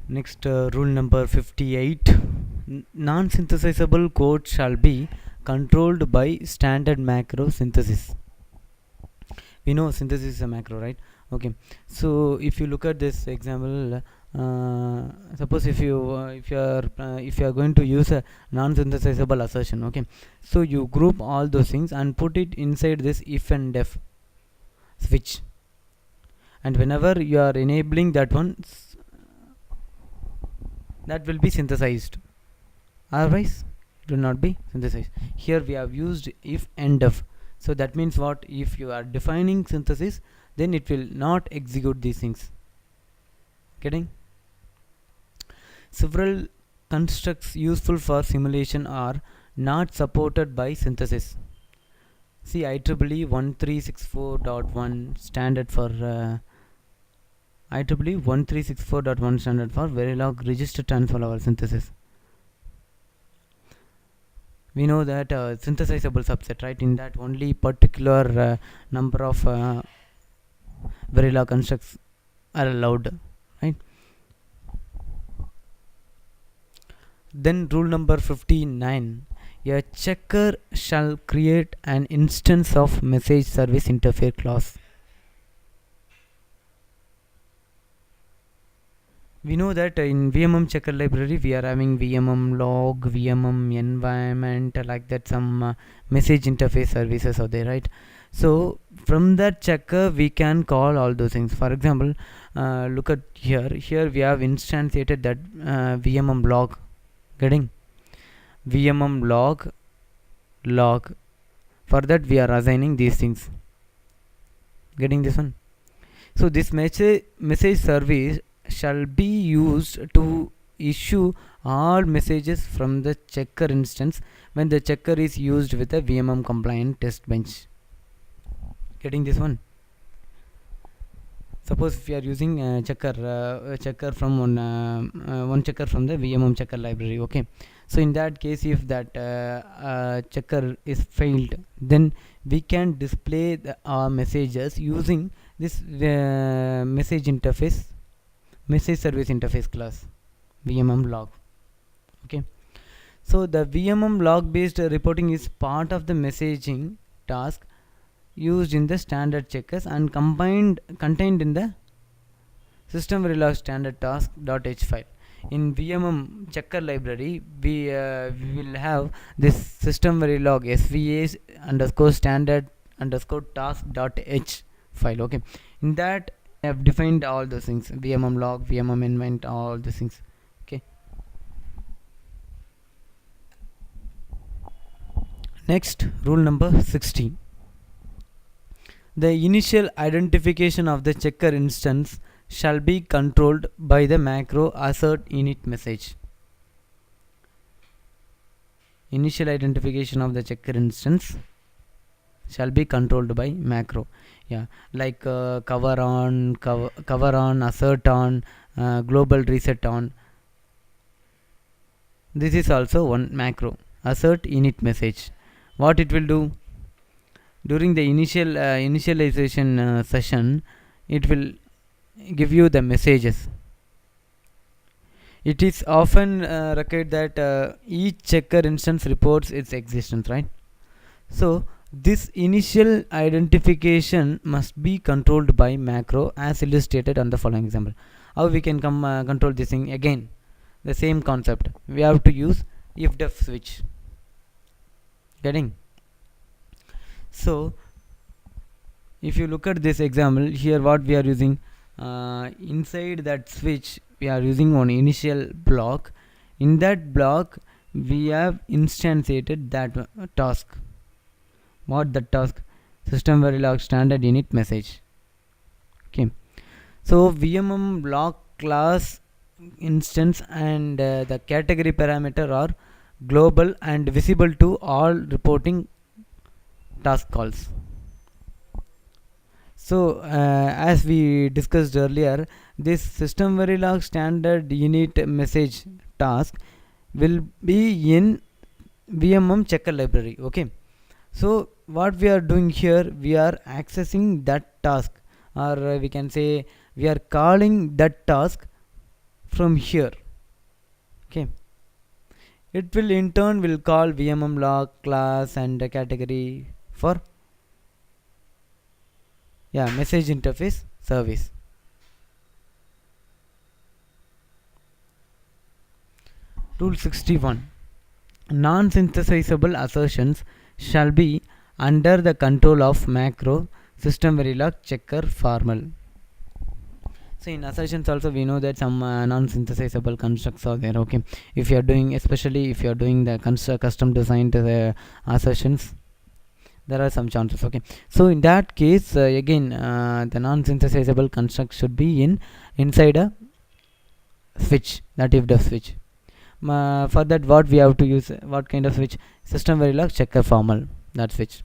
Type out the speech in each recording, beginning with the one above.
Next, rule number 58. Non-synthesizable code shall be controlled by standard macro synthesis. We know synthesis is a macro, right? Okay, so if you look at this example, suppose if you are going to use a non-synthesizable assertion, okay, so you group all those things and put it inside this if and def switch, and whenever you are enabling that one, that will be synthesized, otherwise it will not be synthesized. Here we have used if and def, so that means what? If you are defining synthesis, then it will not execute these things. Getting? Several constructs useful for simulation are not supported by synthesis. See IEEE 1364.1 standard for IEEE 1364.1 standard for verilog register transfer synthesis. We know that synthesizable subset, right? In that only particular number of verilog constructs are allowed, right? Then rule number 59. A checker shall create an instance of message service interface class. We know that in VMM checker library we are having VMM log, VMM environment, like that some message interface services are there, right? So from that checker we can call all those things. For example, look at here we have instantiated that VMM log. Getting? VMM log. For that we are assigning these things. Getting this one? So this message service shall be used to issue all messages from the checker instance when the checker is used with a VMM compliant test bench. Getting this one? Suppose if you are using a checker from one checker from the VMM checker library, okay, so in that case if that checker is failed, then we can display our messages using this message service interface class VMM log. Okay, so the VMM log based reporting is part of the messaging task used in the standard checkers and contained in the system verilog standard task.h file. In VMM checker library we will have this system verilog sva underscore standard underscore task.h file. Okay, in that I have defined all those things: VMM log, VMM environment, all these things. Okay, next, rule number 60. The initial identification of the checker instance shall be controlled by the macro assert init message. Initial identification of the checker instance shall be controlled by macro. Yeah, like cover on, assert on, global reset on. This is also one macro, assert init message. What it will do? During the initialization session, it will give you the messages. It is often required that each checker instance reports its existence, right? So this initial identification must be controlled by macro as illustrated on the following example. How we can control this thing? Again, the same concept. We have to use if def switch. Getting? So if you look at this example here, what we are using, inside that switch we are using one initial block. In that block we have instantiated that task. What the task? System verilog standard init message. Okay, so VMM block class instance and the category parameter are global and visible to all reporting task calls. So as we discussed earlier, this system verilog standard init message task will be in VMM checker library. Okay, so what we are doing here, we are accessing that task, or we can say we are calling that task from here. Okay, it will in turn will call vmm log class and a category for message interface service. Rule 61: non-synthesizable assertions shall be under the control of macro system verilog checker formal. So in assertions also we know that some non-synthesizable constructs are there. Okay, if you are doing, especially if you are doing the custom designed assertions, there are some chances. Okay, so in that case again the non-synthesizable construct should be inside a switch, that if the switch. For that, what we have to use, what kind of switch? System verilog checker formal, that switch.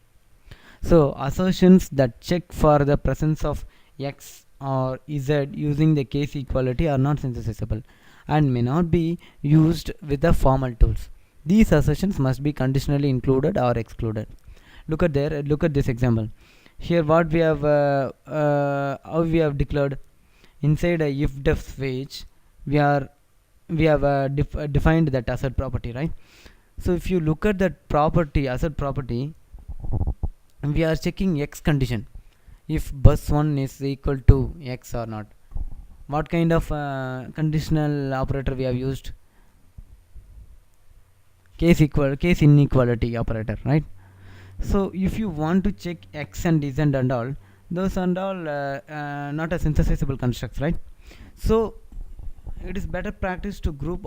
So assertions that check for the presence of x or z using the case equality are not synthesizable and may not be used with the formal tools. These assertions must be conditionally included or excluded. Look at there. Look at this example. Here, what we have, how we have declared inside a if def switch, we have defined that assert property, right? So if you look at that property, assert property, we are checking x condition, if bus 1 is equal to x or not. What kind of conditional operator we have used? Case inequality operator, right? So if you want to check x and z and all, those and all not a synthesizable constructs, right? So it is better practice to group